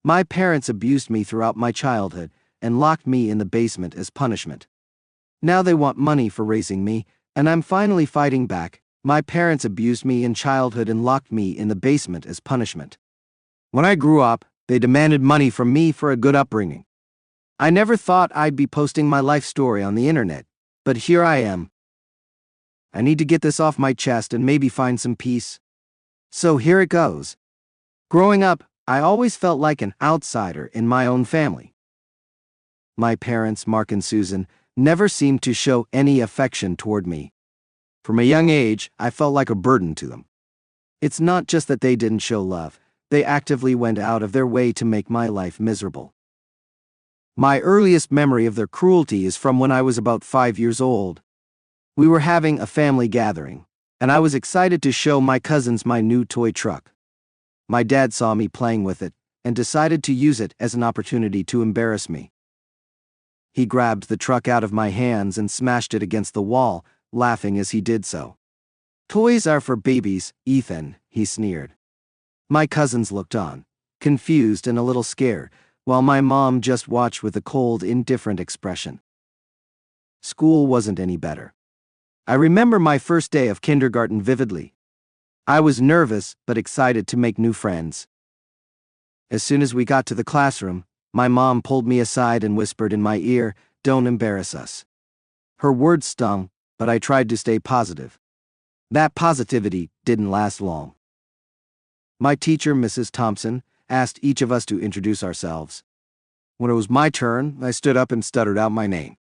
My parents abused me throughout my childhood and locked me in the basement as punishment. Now they want money for raising me, and I'm finally fighting back. My parents abused me in childhood and locked me in the basement as punishment. When I grew up, they demanded money from me for a good upbringing. I never thought I'd be posting my life story on the internet, but here I am. I need to get this off my chest and maybe find some peace. So here it goes. Growing up, I always felt like an outsider in my own family. My parents, Mark and Susan, never seemed to show any affection toward me. From a young age, I felt like a burden to them. It's not just that they didn't show love, they actively went out of their way to make my life miserable. My earliest memory of their cruelty is from when I was about 5 years old. We were having a family gathering, and I was excited to show my cousins my new toy truck. My dad saw me playing with it and decided to use it as an opportunity to embarrass me. He grabbed the truck out of my hands and smashed it against the wall, laughing as he did so. "Toys are for babies, Ethan," he sneered. My cousins looked on, confused and a little scared, while my mom just watched with a cold, indifferent expression. School wasn't any better. I remember my first day of kindergarten vividly. I was nervous but excited to make new friends. As soon as we got to the classroom, my mom pulled me aside and whispered in my ear, "Don't embarrass us." Her words stung, but I tried to stay positive. That positivity didn't last long. My teacher, Mrs. Thompson, asked each of us to introduce ourselves. When it was my turn, I stood up and stuttered out my name.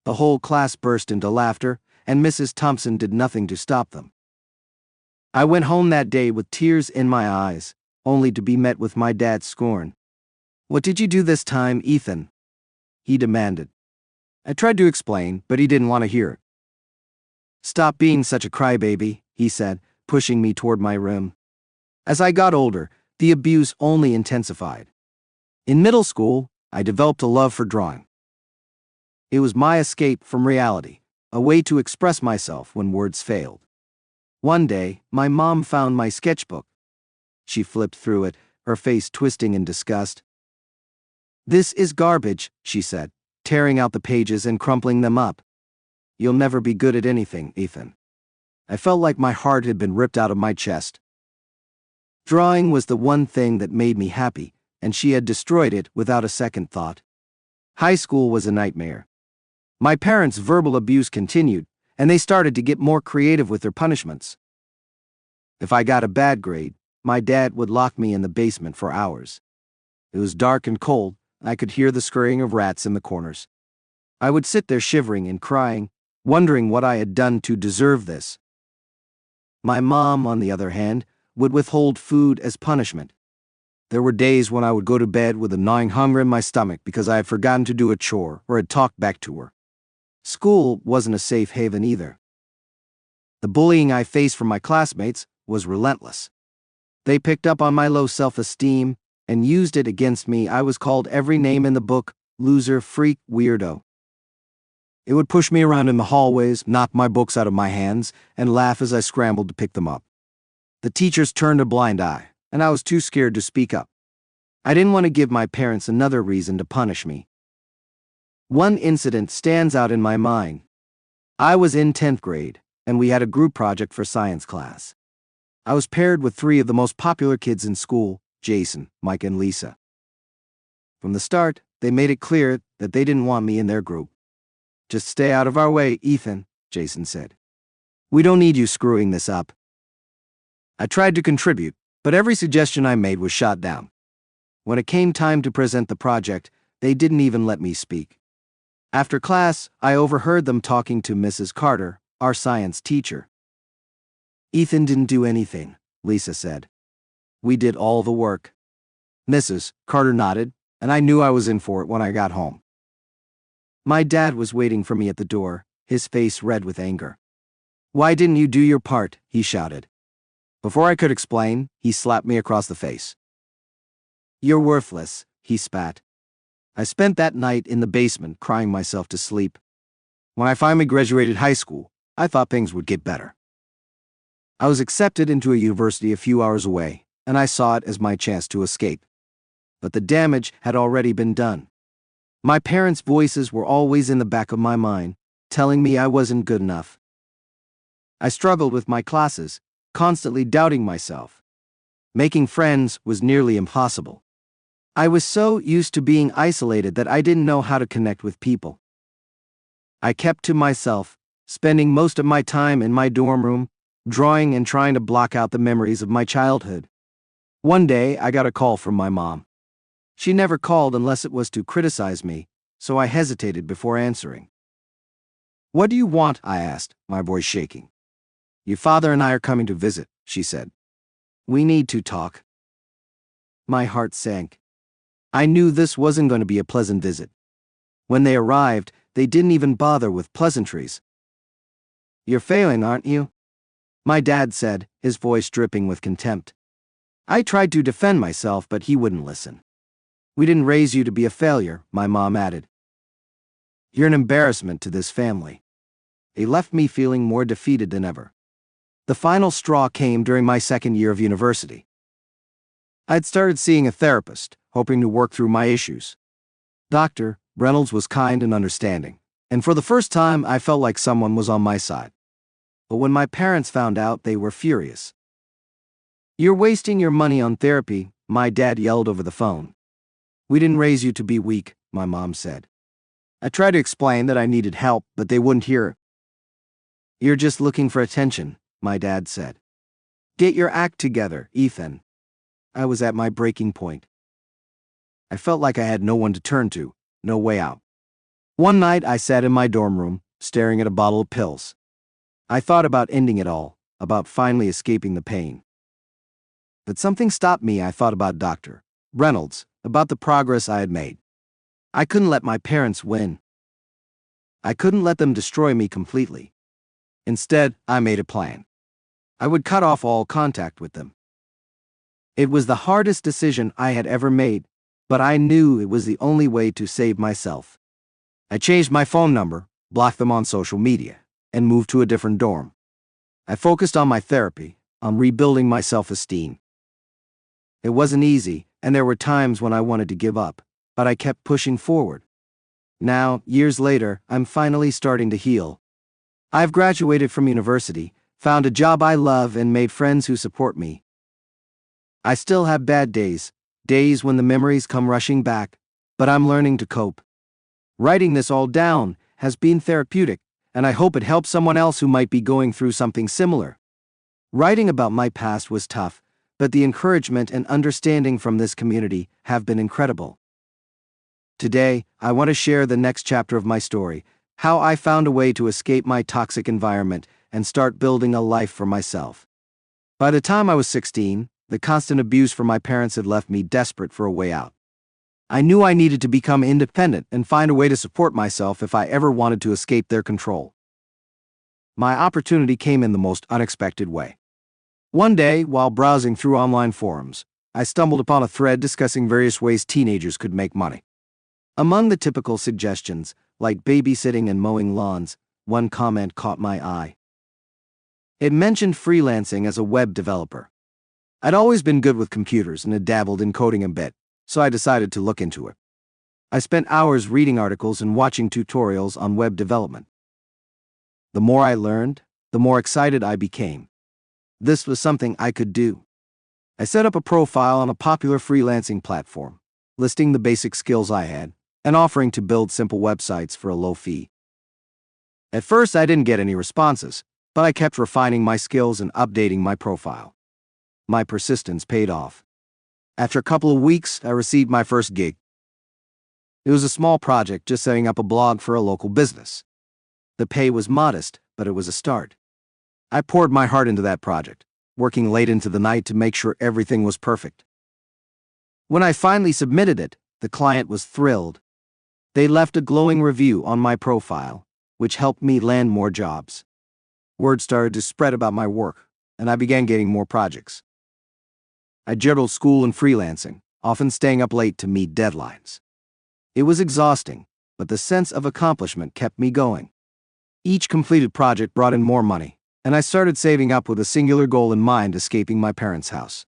The whole class burst into laughter, and Mrs. Thompson did nothing to stop them. I went home that day with tears in my eyes, only to be met with my dad's scorn. "What did you do this time, Ethan?" he demanded. I tried to explain, but he didn't want to hear it. "Stop being such a crybaby," he said, pushing me toward my room. As I got older, the abuse only intensified. In middle school, I developed a love for drawing. It was my escape from reality, a way to express myself when words failed. One day, my mom found my sketchbook. She flipped through it, her face twisting in disgust. "This is garbage," she said, tearing out the pages and crumpling them up. "You'll never be good at anything, Ethan." I felt like my heart had been ripped out of my chest. Drawing was the one thing that made me happy, and she had destroyed it without a second thought. High school was a nightmare. My parents' verbal abuse continued, and they started to get more creative with their punishments. If I got a bad grade, my dad would lock me in the basement for hours. It was dark and cold. I could hear the scurrying of rats in the corners. I would sit there shivering and crying, wondering what I had done to deserve this. My mom, on the other hand, would withhold food as punishment. There were days when I would go to bed with a gnawing hunger in my stomach because I had forgotten to do a chore or had talked back to her. School wasn't a safe haven either. The bullying I faced from my classmates was relentless. They picked up on my low self-esteem and used it against me. I was called every name in the book: loser, freak, weirdo. It would push me around in the hallways, knock my books out of my hands, and laugh as I scrambled to pick them up. The teachers turned a blind eye, and I was too scared to speak up. I didn't want to give my parents another reason to punish me. One incident stands out in my mind. I was in 10th grade, and we had a group project for science class. I was paired with 3 of the most popular kids in school: Jason, Mike, and Lisa. From the start, they made it clear that they didn't want me in their group. "Just stay out of our way, Ethan," Jason said. "We don't need you screwing this up." I tried to contribute, but every suggestion I made was shot down. When it came time to present the project, they didn't even let me speak. After class, I overheard them talking to Mrs. Carter, our science teacher. "Ethan didn't do anything," Lisa said. "We did all the work." Mrs. Carter nodded, and I knew I was in for it when I got home. My dad was waiting for me at the door, his face red with anger. "Why didn't you do your part?" he shouted. Before I could explain, he slapped me across the face. "You're worthless," he spat. I spent that night in the basement crying myself to sleep. When I finally graduated high school, I thought things would get better. I was accepted into a university a few hours away, and I saw it as my chance to escape. but the damage had already been done. My parents' voices were always in the back of my mind, telling me I wasn't good enough. I struggled with my classes, constantly doubting myself. Making friends was nearly impossible. I was so used to being isolated that I didn't know how to connect with people. I kept to myself, spending most of my time in my dorm room, drawing and trying to block out the memories of my childhood. One day, I got a call from my mom. She never called unless it was to criticize me, so I hesitated before answering. "What do you want?" I asked, my voice shaking. "Your father and I are coming to visit," she said. "We need to talk." My heart sank. I knew this wasn't going to be a pleasant visit. When they arrived, they didn't even bother with pleasantries. "You're failing, aren't you?" my dad said, his voice dripping with contempt. I tried to defend myself, but he wouldn't listen. "We didn't raise you to be a failure," my mom added. "You're an embarrassment to this family." It left me feeling more defeated than ever. The final straw came during my second year of university. I'd started seeing a therapist, hoping to work through my issues. Dr. Reynolds was kind and understanding, and for the first time I felt like someone was on my side. But when my parents found out, they were furious. "You're wasting your money on therapy," my dad yelled over the phone. "We didn't raise you to be weak," my mom said. I tried to explain that I needed help, but they wouldn't hear it. "You're just looking for attention," my dad said. "Get your act together, Ethan." I was at my breaking point. I felt like I had no one to turn to, no way out. One night I sat in my dorm room, staring at a bottle of pills. I thought about ending it all, about finally escaping the pain. But something stopped me. I thought about Dr. Reynolds, about the progress I had made. I couldn't let my parents win. I couldn't let them destroy me completely. Instead, I made a plan. I would cut off all contact with them. It was the hardest decision I had ever made, but I knew it was the only way to save myself. I changed my phone number, blocked them on social media, and moved to a different dorm. I focused on my therapy, on rebuilding my self-esteem. It wasn't easy, and there were times when I wanted to give up, but I kept pushing forward. Now, years later, I'm finally starting to heal. I've graduated from university, found a job I love, and made friends who support me. I still have bad days, days when the memories come rushing back, but I'm learning to cope. Writing this all down has been therapeutic, and I hope it helps someone else who might be going through something similar. Writing about my past was tough, but the encouragement and understanding from this community have been incredible. Today, I want to share the next chapter of my story, how I found a way to escape my toxic environment and start building a life for myself. By the time I was 16, the constant abuse from my parents had left me desperate for a way out. I knew I needed to become independent and find a way to support myself if I ever wanted to escape their control. My opportunity came in the most unexpected way. One day, while browsing through online forums, I stumbled upon a thread discussing various ways teenagers could make money. Among the typical suggestions, like babysitting and mowing lawns, one comment caught my eye. It mentioned freelancing as a web developer. I'd always been good with computers and had dabbled in coding a bit, so I decided to look into it. I spent hours reading articles and watching tutorials on web development. The more I learned, the more excited I became. This was something I could do. I set up a profile on a popular freelancing platform, listing the basic skills I had and offering to build simple websites for a low fee. At first, I didn't get any responses, but I kept refining my skills and updating my profile. My persistence paid off. After a couple of weeks, I received my first gig. It was a small project, just setting up a blog for a local business. The pay was modest, but it was a start. I poured my heart into that project, working late into the night to make sure everything was perfect. When I finally submitted it, the client was thrilled. They left a glowing review on my profile, which helped me land more jobs. Word started to spread about my work, and I began getting more projects. I juggled school and freelancing, often staying up late to meet deadlines. It was exhausting, but the sense of accomplishment kept me going. Each completed project brought in more money, and I started saving up with a singular goal in mind: escaping my parents' house.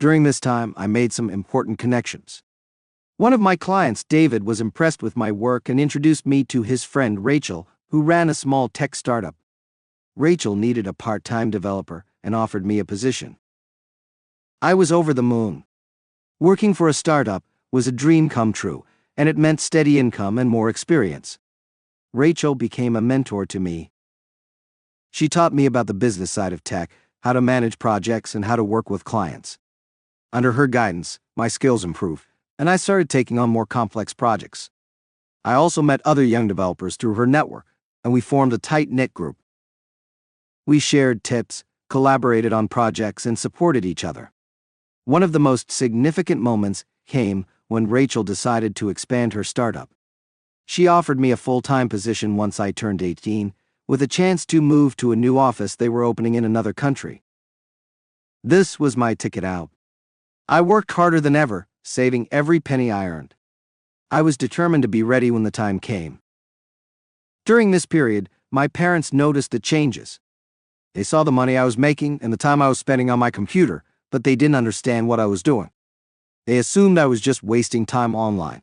During this time, I made some important connections. One of my clients, David, was impressed with my work and introduced me to his friend Rachel, who ran a small tech startup. Rachel needed a part-time developer and offered me a position. I was over the moon. Working for a startup was a dream come true, and it meant steady income and more experience. Rachel became a mentor to me. She taught me about the business side of tech, how to manage projects, and how to work with clients. Under her guidance, my skills improved, and I started taking on more complex projects. I also met other young developers through her network, and we formed a tight-knit group. We shared tips, collaborated on projects, and supported each other. One of the most significant moments came when Rachel decided to expand her startup. She offered me a full-time position once I turned 18, with a chance to move to a new office they were opening in another country. This was my ticket out. I worked harder than ever, saving every penny I earned. I was determined to be ready when the time came. During this period, my parents noticed the changes. They saw the money I was making and the time I was spending on my computer, but they didn't understand what I was doing. They assumed I was just wasting time online.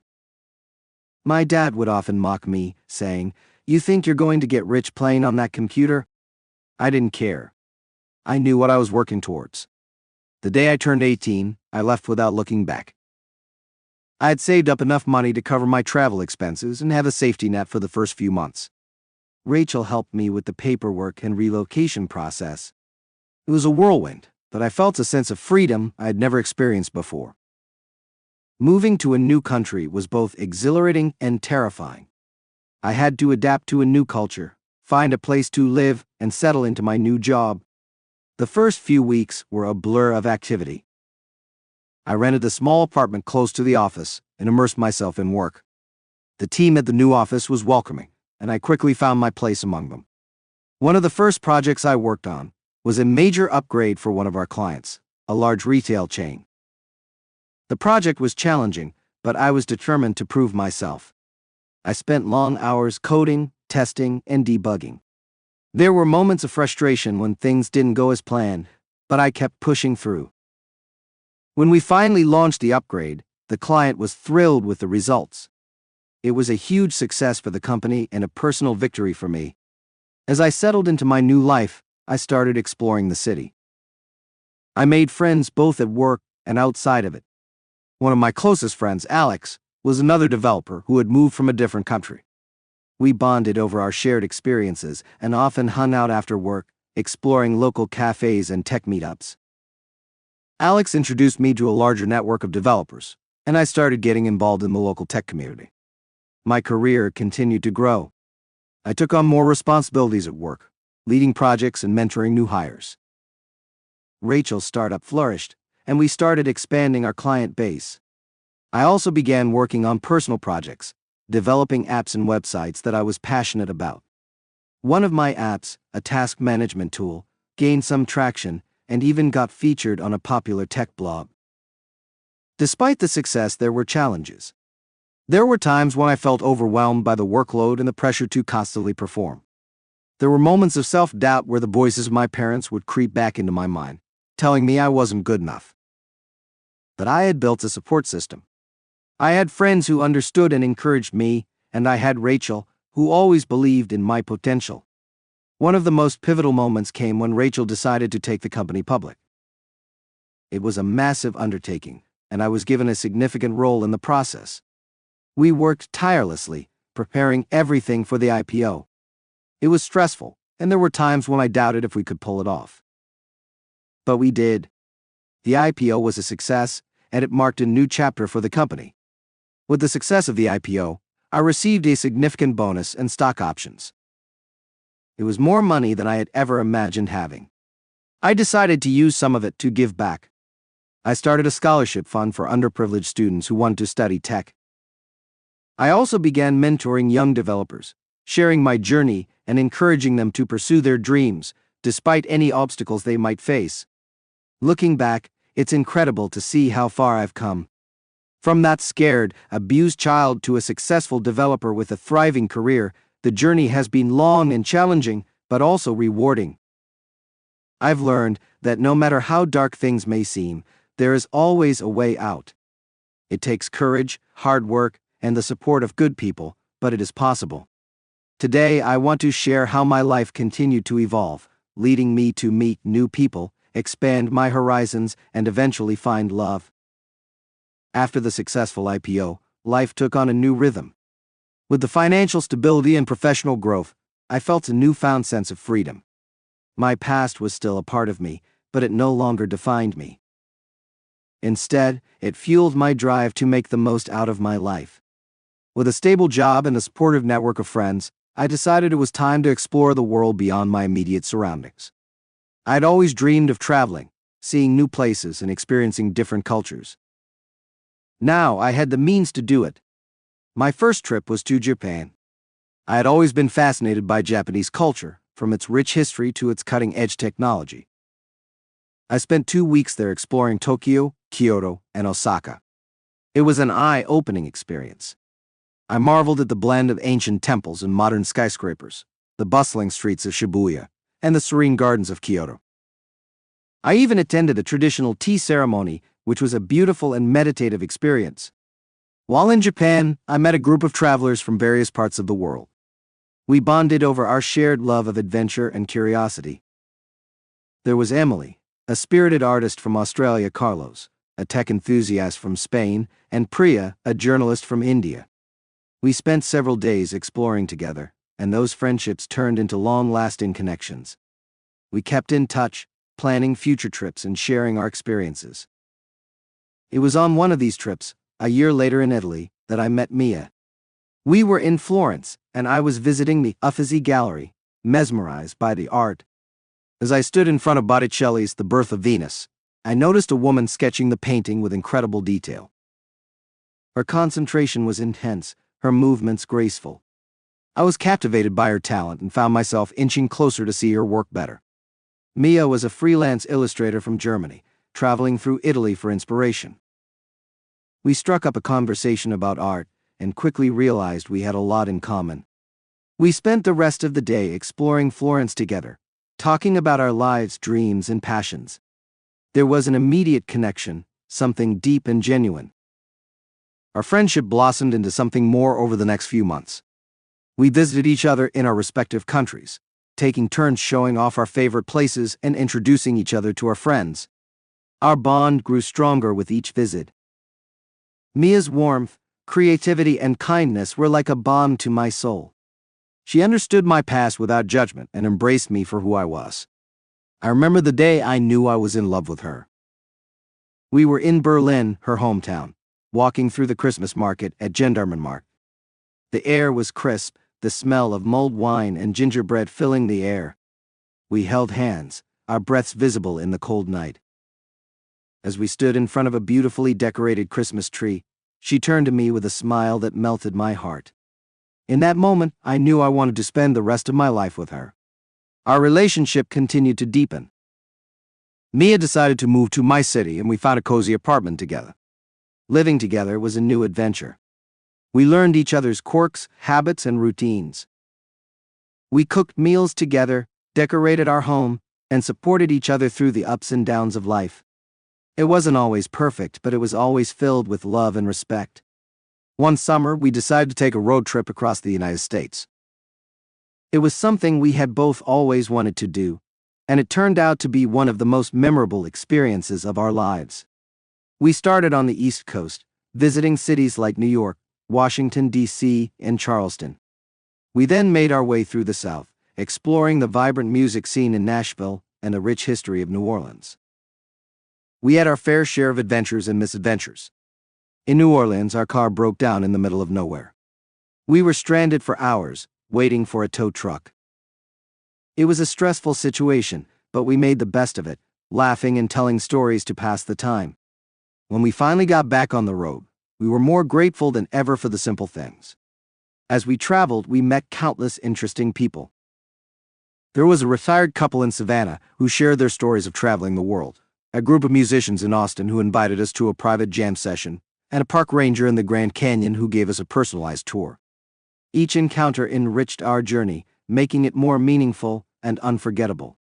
My dad would often mock me, saying, "You think you're going to get rich playing on that computer?" I didn't care. I knew what I was working towards. The day I turned 18, I left without looking back. I had saved up enough money to cover my travel expenses and have a safety net for the first few months. Rachel helped me with the paperwork and relocation process. It was a whirlwind, but I felt a sense of freedom I had never experienced before. Moving to a new country was both exhilarating and terrifying. I had to adapt to a new culture, find a place to live, and settle into my new job. The first few weeks were a blur of activity. I rented a small apartment close to the office and immersed myself in work. The team at the new office was welcoming, and I quickly found my place among them. One of the first projects I worked on was a major upgrade for one of our clients, a large retail chain. The project was challenging, but I was determined to prove myself. I spent long hours coding, testing, and debugging. There were moments of frustration when things didn't go as planned, but I kept pushing through. When we finally launched the upgrade, the client was thrilled with the results. It was a huge success for the company and a personal victory for me. As I settled into my new life, I started exploring the city. I made friends both at work and outside of it. One of my closest friends, Alex, was another developer who had moved from a different country. We bonded over our shared experiences and often hung out after work, exploring local cafes and tech meetups. Alex introduced me to a larger network of developers, and I started getting involved in the local tech community. My career continued to grow. I took on more responsibilities at work, leading projects and mentoring new hires. Rachel's startup flourished, and we started expanding our client base. I also began working on personal projects, developing apps and websites that I was passionate about. One of my apps, a task management tool, gained some traction and even got featured on a popular tech blog. Despite the success, there were challenges. There were times when I felt overwhelmed by the workload and the pressure to constantly perform. There were moments of self-doubt where the voices of my parents would creep back into my mind, telling me I wasn't good enough. But I had built a support system. I had friends who understood and encouraged me, and I had Rachel, who always believed in my potential. One of the most pivotal moments came when Rachel decided to take the company public. It was a massive undertaking, and I was given a significant role in the process. We worked tirelessly, preparing everything for the IPO. It was stressful, and there were times when I doubted if we could pull it off. But we did. The IPO was a success, and it marked a new chapter for the company. With the success of the IPO, I received a significant bonus and stock options. It was more money than I had ever imagined having. I decided to use some of it to give back. I started a scholarship fund for underprivileged students who wanted to study tech. I also began mentoring young developers, sharing my journey and encouraging them to pursue their dreams, despite any obstacles they might face. Looking back, it's incredible to see how far I've come. From that scared, abused child to a successful developer with a thriving career, the journey has been long and challenging, but also rewarding. I've learned that no matter how dark things may seem, There is always a way out. It takes courage, hard work, and the support of good people, but it is possible. Today, I want to share how my life continued to evolve, leading me to meet new people, expand my horizons, and eventually find love. After the successful IPO, life took on a new rhythm. With the financial stability and professional growth, I felt a newfound sense of freedom. My past was still a part of me, but it no longer defined me. Instead, it fueled my drive to make the most out of my life. With a stable job and a supportive network of friends, I decided it was time to explore the world beyond my immediate surroundings. I had always dreamed of traveling, seeing new places, and experiencing different cultures. Now I had the means to do it. My first trip was to Japan. I had always been fascinated by Japanese culture, from its rich history to its cutting-edge technology. I spent 2 weeks there exploring Tokyo, Kyoto, and Osaka. It was an eye-opening experience. I marveled at the blend of ancient temples and modern skyscrapers, the bustling streets of Shibuya, and the serene gardens of Kyoto. I even attended a traditional tea ceremony, which was a beautiful and meditative experience. While in Japan, I met a group of travelers from various parts of the world. We bonded over our shared love of adventure and curiosity. There was Emily, a spirited artist from Australia, Carlos, a tech enthusiast from Spain, and Priya, a journalist from India. We spent several days exploring together, and those friendships turned into long-lasting connections. We kept in touch, planning future trips and sharing our experiences. It was on one of these trips, a year later in Italy, that I met Mia. We were in Florence, and I was visiting the Uffizi Gallery, mesmerized by the art. As I stood in front of Botticelli's The Birth of Venus, I noticed a woman sketching the painting with incredible detail. Her concentration was intense, her movements graceful. I was captivated by her talent and found myself inching closer to see her work better. Mia was a freelance illustrator from Germany, traveling through Italy for inspiration. We struck up a conversation about art and quickly realized we had a lot in common. We spent the rest of the day exploring Florence together, talking about our lives, dreams, and passions. There was an immediate connection, something deep and genuine. Our friendship blossomed into something more over the next few months. We visited each other in our respective countries, taking turns showing off our favorite places and introducing each other to our friends. Our bond grew stronger with each visit. Mia's warmth, creativity, and kindness were like a balm to my soul. She understood my past without judgment and embraced me for who I was. I remember the day I knew I was in love with her. We were in Berlin, her hometown, walking through the Christmas market at Gendarmenmarkt. The air was crisp, the smell of mulled wine and gingerbread filling the air. We held hands, our breaths visible in the cold night. As we stood in front of a beautifully decorated Christmas tree, she turned to me with a smile that melted my heart. In that moment, I knew I wanted to spend the rest of my life with her. Our relationship continued to deepen. Mia decided to move to my city and we found a cozy apartment together. Living together was a new adventure. We learned each other's quirks, habits, and routines. We cooked meals together, decorated our home, and supported each other through the ups and downs of life. It wasn't always perfect, but it was always filled with love and respect. One summer, we decided to take a road trip across the United States. It was something we had both always wanted to do, and it turned out to be one of the most memorable experiences of our lives. We started on the East Coast, visiting cities like New York, Washington, D.C., and Charleston. We then made our way through the South, exploring the vibrant music scene in Nashville and the rich history of New Orleans. We had our fair share of adventures and misadventures. In New Orleans, our car broke down in the middle of nowhere. We were stranded for hours, waiting for a tow truck. It was a stressful situation, but we made the best of it, laughing and telling stories to pass the time. When we finally got back on the road, we were more grateful than ever for the simple things. As we traveled, we met countless interesting people. There was a retired couple in Savannah who shared their stories of traveling the world, a group of musicians in Austin who invited us to a private jam session, and a park ranger in the Grand Canyon who gave us a personalized tour. Each encounter enriched our journey, making it more meaningful and unforgettable.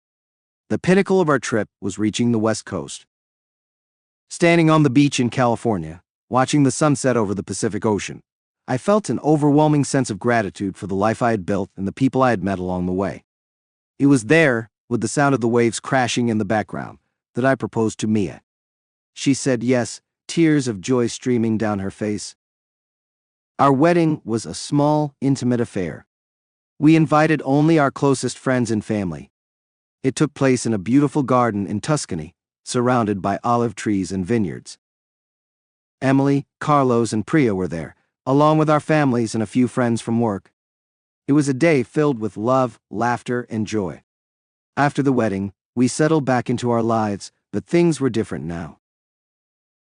The pinnacle of our trip was reaching the West Coast. Standing on the beach in California, watching the sunset over the Pacific Ocean, I felt an overwhelming sense of gratitude for the life I had built and the people I had met along the way. It was there, with the sound of the waves crashing in the background, that I proposed to Mia. She said yes, tears of joy streaming down her face. Our wedding was a small, intimate affair. We invited only our closest friends and family. It took place in a beautiful garden in Tuscany, surrounded by olive trees and vineyards. Emily, Carlos, and Priya were there, along with our families and a few friends from work. It was a day filled with love, laughter, and joy. After the wedding, we settled back into our lives, but things were different now.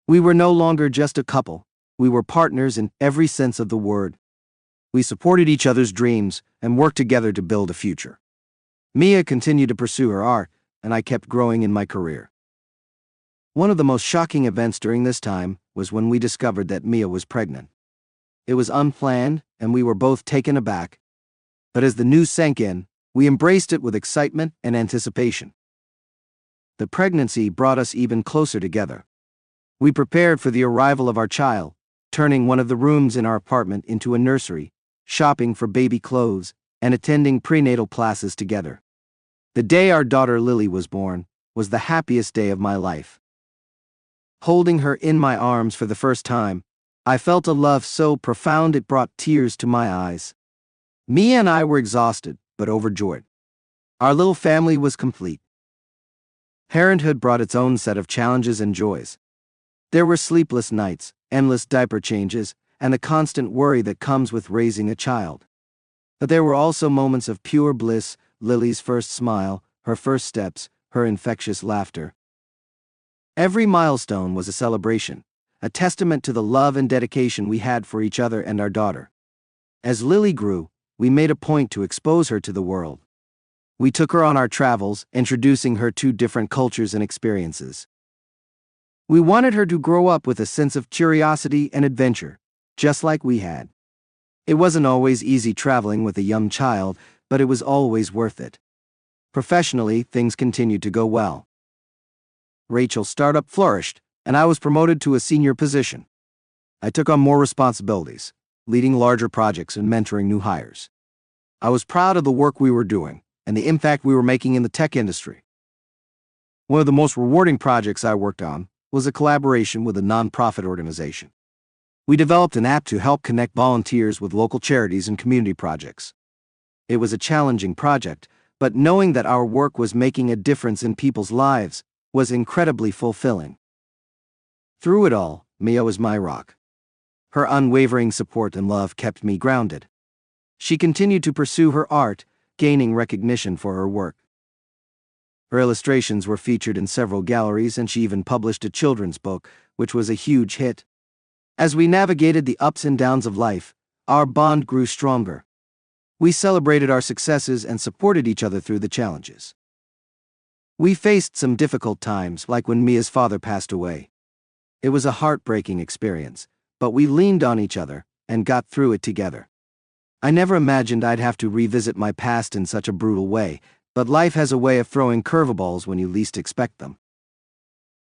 We were no longer just a couple, we were partners in every sense of the word. We supported each other's dreams and worked together to build a future. Mia continued to pursue her art, and I kept growing in my career. One of the most shocking events during this time was when we discovered that Mia was pregnant. It was unplanned, and we were both taken aback. But as the news sank in, we embraced it with excitement and anticipation. The pregnancy brought us even closer together. We prepared for the arrival of our child, turning one of the rooms in our apartment into a nursery, shopping for baby clothes, and attending prenatal classes together. The day our daughter Lily was born was the happiest day of my life. Holding her in my arms for the first time, I felt a love so profound it brought tears to my eyes. Mia and I were exhausted, but overjoyed. Our little family was complete. Parenthood brought its own set of challenges and joys. There were sleepless nights, endless diaper changes, and the constant worry that comes with raising a child. But there were also moments of pure bliss, Lily's first smile, her first steps, her infectious laughter. Every milestone was a celebration, a testament to the love and dedication we had for each other and our daughter. As Lily grew, we made a point to expose her to the world. We took her on our travels, introducing her to different cultures and experiences. We wanted her to grow up with a sense of curiosity and adventure, just like we had. It wasn't always easy traveling with a young child, but it was always worth it. Professionally, things continued to go well. Rachel's startup flourished, and I was promoted to a senior position. I took on more responsibilities, leading larger projects and mentoring new hires. I was proud of the work we were doing and the impact we were making in the tech industry. One of the most rewarding projects I worked on was a collaboration with a nonprofit organization. We developed an app to help connect volunteers with local charities and community projects. It was a challenging project, but knowing that our work was making a difference in people's lives was incredibly fulfilling. Through it all, Mia was my rock. Her unwavering support and love kept me grounded. She continued to pursue her art, gaining recognition for her work. Her illustrations were featured in several galleries, and she even published a children's book, which was a huge hit. As we navigated the ups and downs of life, our bond grew stronger. We celebrated our successes and supported each other through the challenges. We faced some difficult times, like when Mia's father passed away. It was a heartbreaking experience, but we leaned on each other and got through it together. I never imagined I'd have to revisit my past in such a brutal way, but life has a way of throwing curveballs when you least expect them.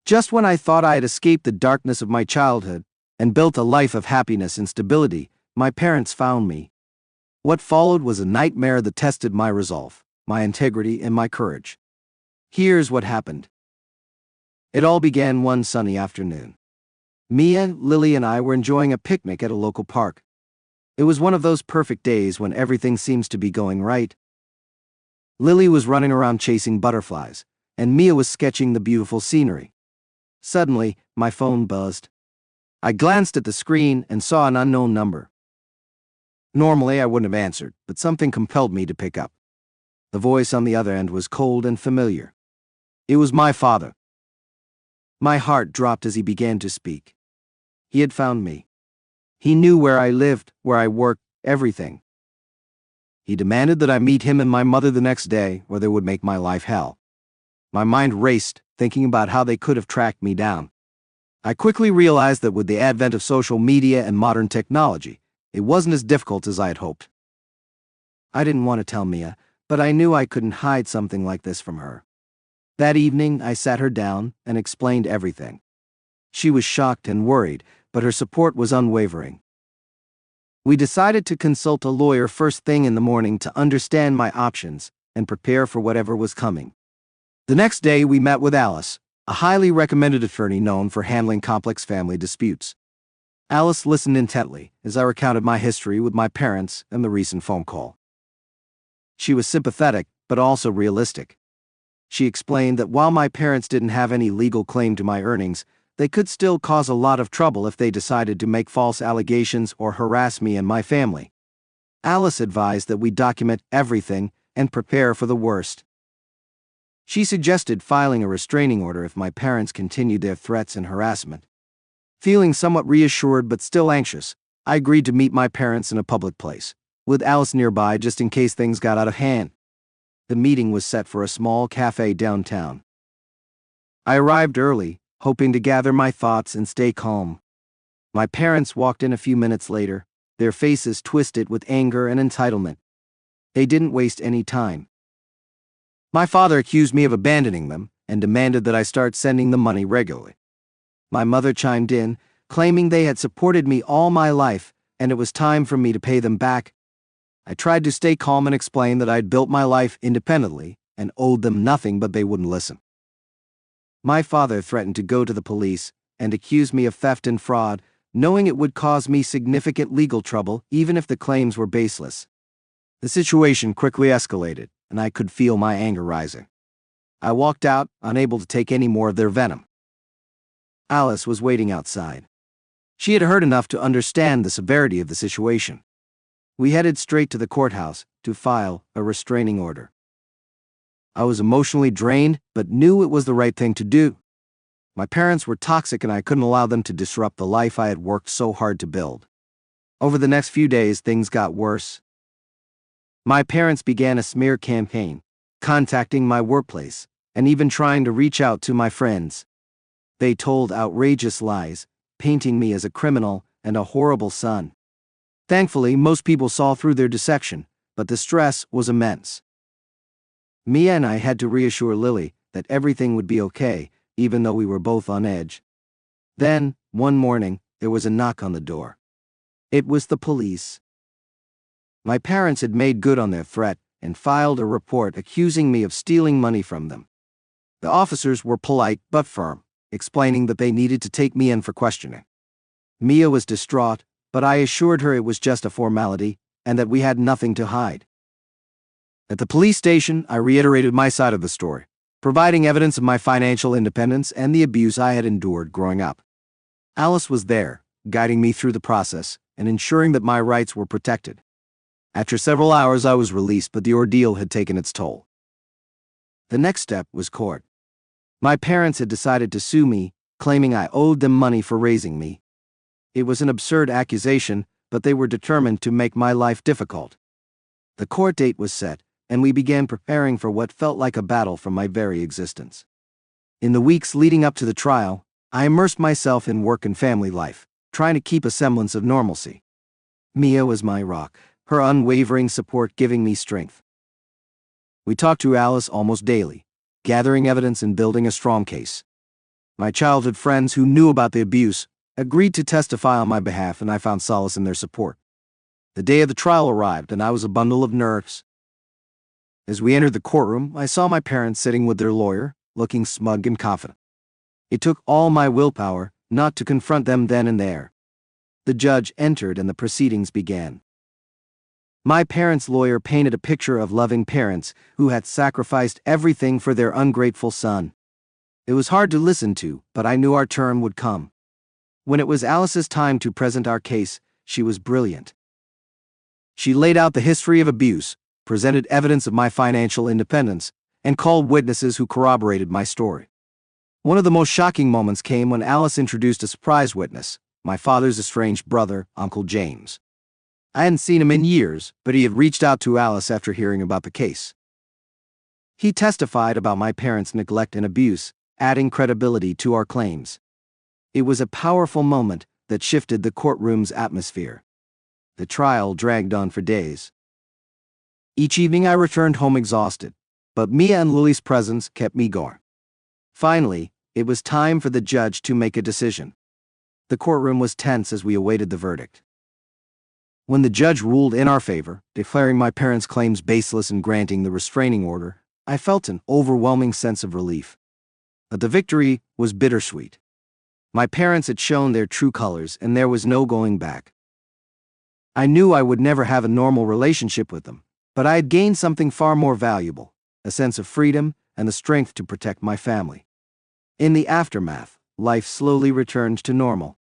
Just when I thought I had escaped the darkness of my childhood and built a life of happiness and stability, my parents found me. What followed was a nightmare that tested my resolve, my integrity, and my courage. Here's what happened. It all began one sunny afternoon. Mia, Lily, and I were enjoying a picnic at a local park. It was one of those perfect days when everything seems to be going right. Lily was running around chasing butterflies, and Mia was sketching the beautiful scenery. Suddenly, my phone buzzed. I glanced at the screen and saw an unknown number. Normally, I wouldn't have answered, but something compelled me to pick up. The voice on the other end was cold and familiar. It was my father. My heart dropped as he began to speak. He had found me. He knew where I lived, where I worked, everything. He demanded that I meet him and my mother the next day, or they would make my life hell. My mind raced, thinking about how they could have tracked me down. I quickly realized that with the advent of social media and modern technology, it wasn't as difficult as I had hoped. I didn't want to tell Mia, but I knew I couldn't hide something like this from her. That evening, I sat her down and explained everything. She was shocked and worried, but her support was unwavering. We decided to consult a lawyer first thing in the morning to understand my options and prepare for whatever was coming. The next day, we met with Alice, a highly recommended attorney known for handling complex family disputes. Alice listened intently as I recounted my history with my parents and the recent phone call. She was sympathetic, but also realistic. She explained that while my parents didn't have any legal claim to my earnings, they could still cause a lot of trouble if they decided to make false allegations or harass me and my family. Alice advised that we document everything and prepare for the worst. She suggested filing a restraining order if my parents continued their threats and harassment. Feeling somewhat reassured but still anxious, I agreed to meet my parents in a public place, with Alice nearby just in case things got out of hand. The meeting was set for a small cafe downtown. I arrived early, hoping to gather my thoughts and stay calm. My parents walked in a few minutes later, their faces twisted with anger and entitlement. They didn't waste any time. My father accused me of abandoning them and demanded that I start sending them money regularly. My mother chimed in, claiming they had supported me all my life and it was time for me to pay them back. I tried to stay calm and explain that I'd built my life independently and owed them nothing, but they wouldn't listen. My father threatened to go to the police and accuse me of theft and fraud, knowing it would cause me significant legal trouble even if the claims were baseless. The situation quickly escalated, and I could feel my anger rising. I walked out, unable to take any more of their venom. Alice was waiting outside. She had heard enough to understand the severity of the situation. We headed straight to the courthouse to file a restraining order. I was emotionally drained, but knew it was the right thing to do. My parents were toxic and I couldn't allow them to disrupt the life I had worked so hard to build. Over the next few days, things got worse. My parents began a smear campaign, contacting my workplace, and even trying to reach out to my friends. They told outrageous lies, painting me as a criminal and a horrible son. Thankfully, most people saw through their deception, but the stress was immense. Mia and I had to reassure Lily that everything would be okay, even though we were both on edge. Then, one morning, there was a knock on the door. It was the police. My parents had made good on their threat and filed a report accusing me of stealing money from them. The officers were polite but firm, explaining that they needed to take me in for questioning. Mia was distraught, but I assured her it was just a formality and that we had nothing to hide. At the police station, I reiterated my side of the story, providing evidence of my financial independence and the abuse I had endured growing up. Alice was there, guiding me through the process and ensuring that my rights were protected. After several hours, I was released, but the ordeal had taken its toll. The next step was court. My parents had decided to sue me, claiming I owed them money for raising me. It was an absurd accusation, but they were determined to make my life difficult. The court date was set, and we began preparing for what felt like a battle for my very existence. In the weeks leading up to the trial, I immersed myself in work and family life, trying to keep a semblance of normalcy. Mia was my rock, her unwavering support giving me strength. We talked to Alice almost daily, gathering evidence and building a strong case. My childhood friends who knew about the abuse agreed to testify on my behalf, and I found solace in their support. The day of the trial arrived, and I was a bundle of nerves. As we entered the courtroom, I saw my parents sitting with their lawyer, looking smug and confident. It took all my willpower not to confront them then and there. The judge entered and the proceedings began. My parents' lawyer painted a picture of loving parents who had sacrificed everything for their ungrateful son. It was hard to listen to, but I knew our turn would come. When it was Alice's time to present our case, she was brilliant. She laid out the history of abuse, presented evidence of my financial independence, and called witnesses who corroborated my story. One of the most shocking moments came when Alice introduced a surprise witness, my father's estranged brother, Uncle James. I hadn't seen him in years, but he had reached out to Alice after hearing about the case. He testified about my parents' neglect and abuse, adding credibility to our claims. It was a powerful moment that shifted the courtroom's atmosphere. The trial dragged on for days. Each evening I returned home exhausted, but Mia and Lily's presence kept me going. Finally, It was time for the judge to make a decision. The courtroom was tense as we awaited the verdict. When the judge ruled in our favor, declaring my parents' claims baseless and granting the restraining order, I felt an overwhelming sense of relief. But the victory was bittersweet. My parents had shown their true colors, and there was no going back. I knew I would never have a normal relationship with them, but I had gained something far more valuable, a sense of freedom and the strength to protect my family. In the aftermath, life slowly returned to normal.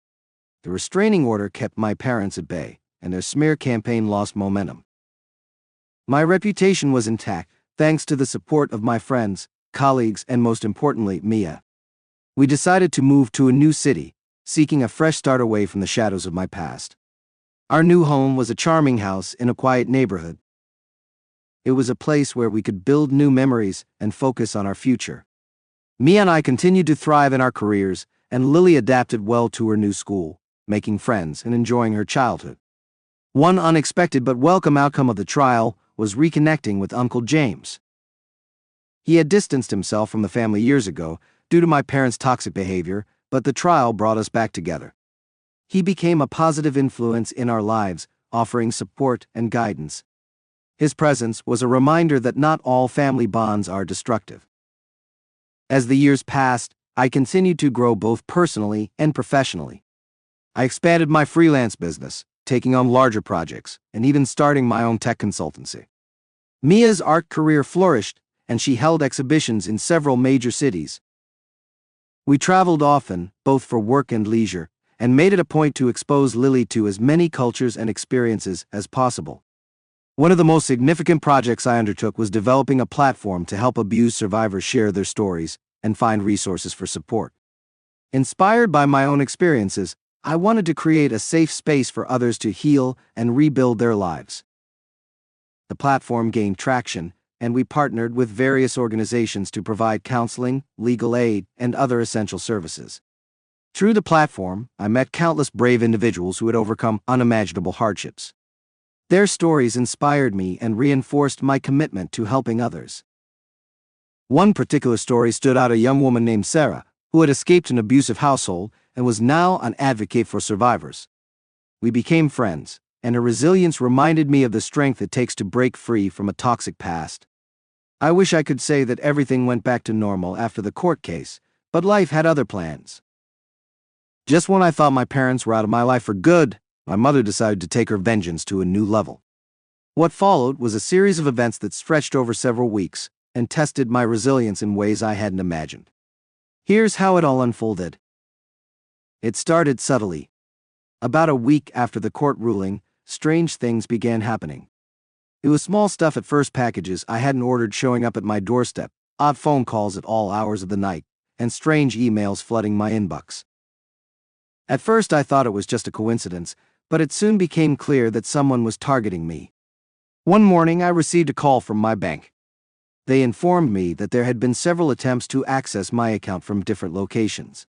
The restraining order kept my parents at bay, and their smear campaign lost momentum. My reputation was intact, thanks to the support of my friends, colleagues, and most importantly, Mia. We decided to move to a new city, seeking a fresh start away from the shadows of my past. Our new home was a charming house in a quiet neighborhood. It was a place where we could build new memories and focus on our future. Mia and I continued to thrive in our careers, and Lily adapted well to her new school, making friends and enjoying her childhood. One unexpected but welcome outcome of the trial was reconnecting with Uncle James. He had distanced himself from the family years ago due to my parents' toxic behavior, but the trial brought us back together. He became a positive influence in our lives, offering support and guidance. His presence was a reminder that not all family bonds are destructive. As the years passed, I continued to grow both personally and professionally. I expanded my freelance business, taking on larger projects, and even starting my own tech consultancy. Mia's art career flourished, and she held exhibitions in several major cities. We traveled often, both for work and leisure, and made it a point to expose Lily to as many cultures and experiences as possible. One of the most significant projects I undertook was developing a platform to help abuse survivors share their stories and find resources for support. Inspired by my own experiences, I wanted to create a safe space for others to heal and rebuild their lives. The platform gained traction, and we partnered with various organizations to provide counseling, legal aid, and other essential services. Through the platform, I met countless brave individuals who had overcome unimaginable hardships. Their stories inspired me and reinforced my commitment to helping others. One particular story stood out: a young woman named Sarah, who had escaped an abusive household and was now an advocate for survivors. We became friends, and her resilience reminded me of the strength it takes to break free from a toxic past. I wish I could say that everything went back to normal after the court case, but life had other plans. Just when I thought my parents were out of my life for good, my mother decided to take her vengeance to a new level. What followed was a series of events that stretched over several weeks and tested my resilience in ways I hadn't imagined. Here's how it all unfolded. It started subtly. About a week after the court ruling, strange things began happening. It was small stuff at first: packages I hadn't ordered showing up at my doorstep, odd phone calls at all hours of the night, and strange emails flooding my inbox. At first I thought it was just a coincidence, but it soon became clear that someone was targeting me. One morning I received a call from my bank. They informed me that there had been several attempts to access my account from different locations.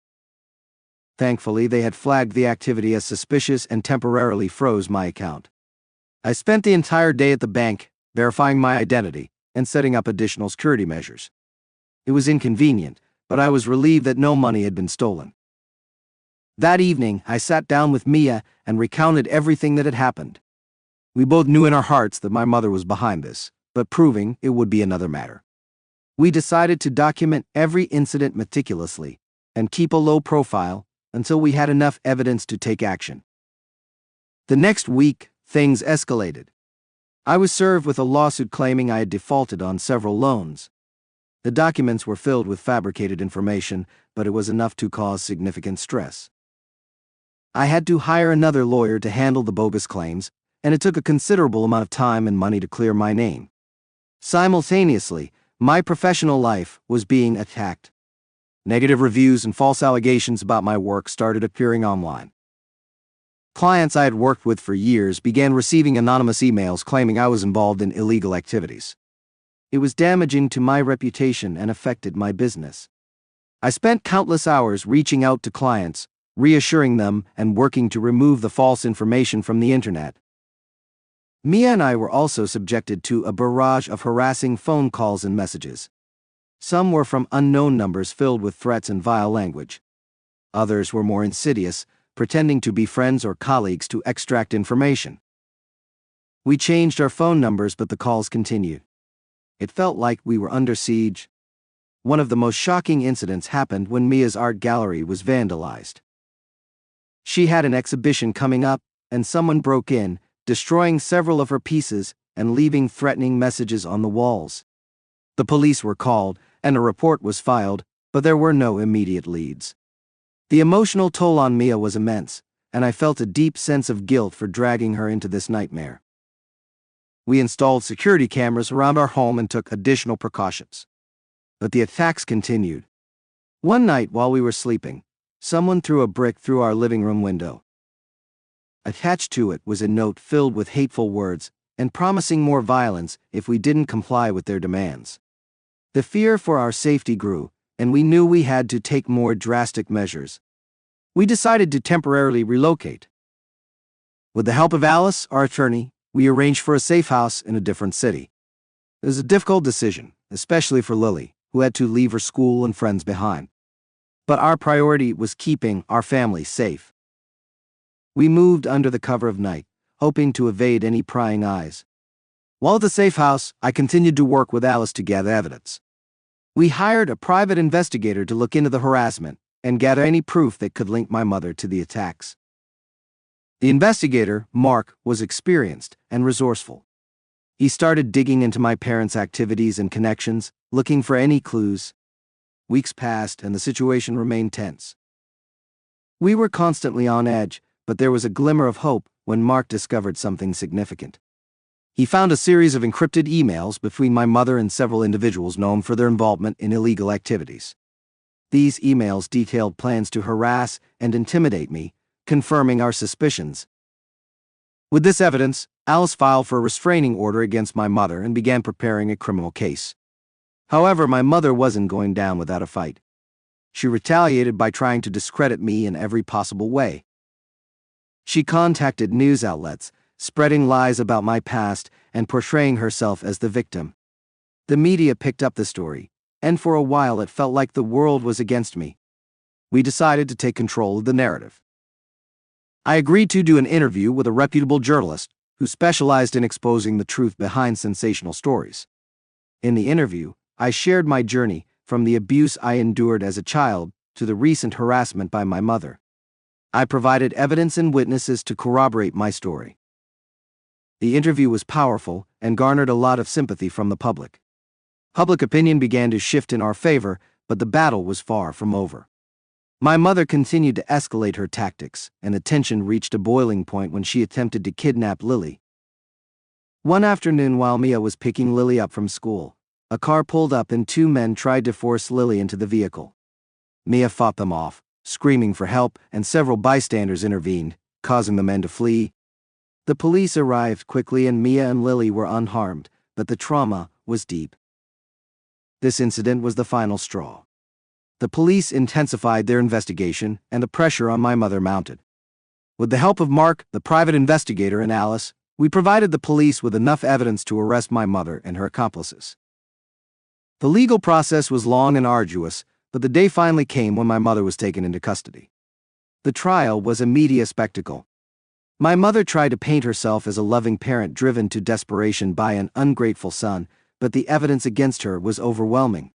Thankfully, they had flagged the activity as suspicious and temporarily froze my account. I spent the entire day at the bank, verifying my identity and setting up additional security measures. It was inconvenient, but I was relieved that no money had been stolen. That evening, I sat down with Mia and recounted everything that had happened. We both knew in our hearts that my mother was behind this, but proving it would be another matter. We decided to document every incident meticulously and keep a low profile until we had enough evidence to take action. The next week, things escalated. I was served with a lawsuit claiming I had defaulted on several loans. The documents were filled with fabricated information, but it was enough to cause significant stress. I had to hire another lawyer to handle the bogus claims, and it took a considerable amount of time and money to clear my name. Simultaneously, my professional life was being attacked. Negative reviews and false allegations about my work started appearing online. Clients I had worked with for years began receiving anonymous emails claiming I was involved in illegal activities. It was damaging to my reputation and affected my business. I spent countless hours reaching out to clients, reassuring them, and working to remove the false information from the internet. Mia and I were also subjected to a barrage of harassing phone calls and messages. Some were from unknown numbers filled with threats and vile language. Others were more insidious, pretending to be friends or colleagues to extract information. We changed our phone numbers, but the calls continued. It felt like we were under siege. One of the most shocking incidents happened when Mia's art gallery was vandalized. She had an exhibition coming up, and someone broke in, destroying several of her pieces and leaving threatening messages on the walls. The police were called, and a report was filed, but there were no immediate leads. The emotional toll on Mia was immense, and I felt a deep sense of guilt for dragging her into this nightmare. We installed security cameras around our home and took additional precautions. But the attacks continued. One night while we were sleeping, someone threw a brick through our living room window. Attached to it was a note filled with hateful words and promising more violence if we didn't comply with their demands. The fear for our safety grew, and we knew we had to take more drastic measures. We decided to temporarily relocate. With the help of Alice, our attorney, we arranged for a safe house in a different city. It was a difficult decision, especially for Lily, who had to leave her school and friends behind. But our priority was keeping our family safe. We moved under the cover of night, hoping to evade any prying eyes. While at the safe house, I continued to work with Alice to gather evidence. We hired a private investigator to look into the harassment and gather any proof that could link my mother to the attacks. The investigator, Mark, was experienced and resourceful. He started digging into my parents' activities and connections, looking for any clues. Weeks passed and the situation remained tense. We were constantly on edge, but there was a glimmer of hope when Mark discovered something significant. He found a series of encrypted emails between my mother and several individuals known for their involvement in illegal activities. These emails detailed plans to harass and intimidate me, confirming our suspicions. With this evidence, Alice filed for a restraining order against my mother and began preparing a criminal case. However, my mother wasn't going down without a fight. She retaliated by trying to discredit me in every possible way. She contacted news outlets, spreading lies about my past and portraying herself as the victim. The media picked up the story, and for a while it felt like the world was against me. We decided to take control of the narrative. I agreed to do an interview with a reputable journalist who specialized in exposing the truth behind sensational stories. In the interview, I shared my journey from the abuse I endured as a child to the recent harassment by my mother. I provided evidence and witnesses to corroborate my story. The interview was powerful and garnered a lot of sympathy from the public. Public opinion began to shift in our favor, but the battle was far from over. My mother continued to escalate her tactics, and the tension reached a boiling point when she attempted to kidnap Lily. One afternoon while Mia was picking Lily up from school, a car pulled up and two men tried to force Lily into the vehicle. Mia fought them off, screaming for help, and several bystanders intervened, causing the men to flee. The police arrived quickly and Mia and Lily were unharmed, but the trauma was deep. This incident was the final straw. The police intensified their investigation, and the pressure on my mother mounted. With the help of Mark, the private investigator, and Alice, we provided the police with enough evidence to arrest my mother and her accomplices. The legal process was long and arduous, but the day finally came when my mother was taken into custody. The trial was a media spectacle. My mother tried to paint herself as a loving parent driven to desperation by an ungrateful son, but the evidence against her was overwhelming.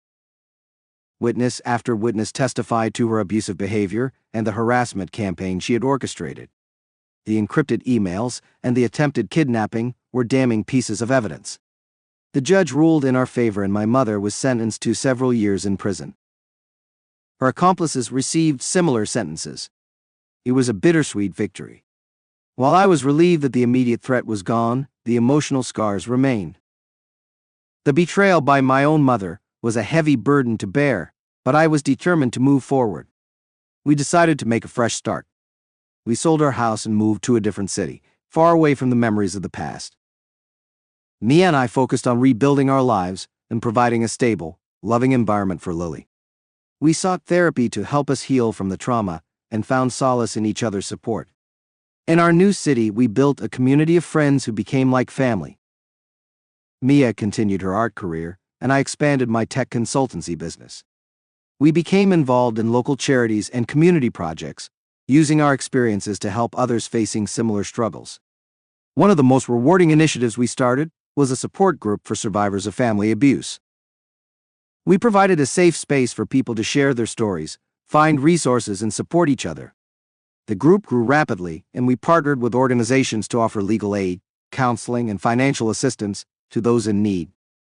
Witness after witness testified to her abusive behavior and the harassment campaign she had orchestrated. The encrypted emails and the attempted kidnapping were damning pieces of evidence. The judge ruled in our favor and my mother was sentenced to several years in prison. Her accomplices received similar sentences. It was a bittersweet victory. While I was relieved that the immediate threat was gone, the emotional scars remained. The betrayal by my own mother was a heavy burden to bear, but I was determined to move forward. We decided to make a fresh start. We sold our house and moved to a different city, far away from the memories of the past. Mia and I focused on rebuilding our lives and providing a stable, loving environment for Lily. We sought therapy to help us heal from the trauma and found solace in each other's support. In our new city, we built a community of friends who became like family. Mia continued her art career, and I expanded my tech consultancy business. We became involved in local charities and community projects, using our experiences to help others facing similar struggles. One of the most rewarding initiatives we started was a support group for survivors of family abuse. We provided a safe space for people to share their stories, find resources, and support each other. The group grew rapidly, and we partnered with organizations to offer legal aid, counseling, and financial assistance to those in need.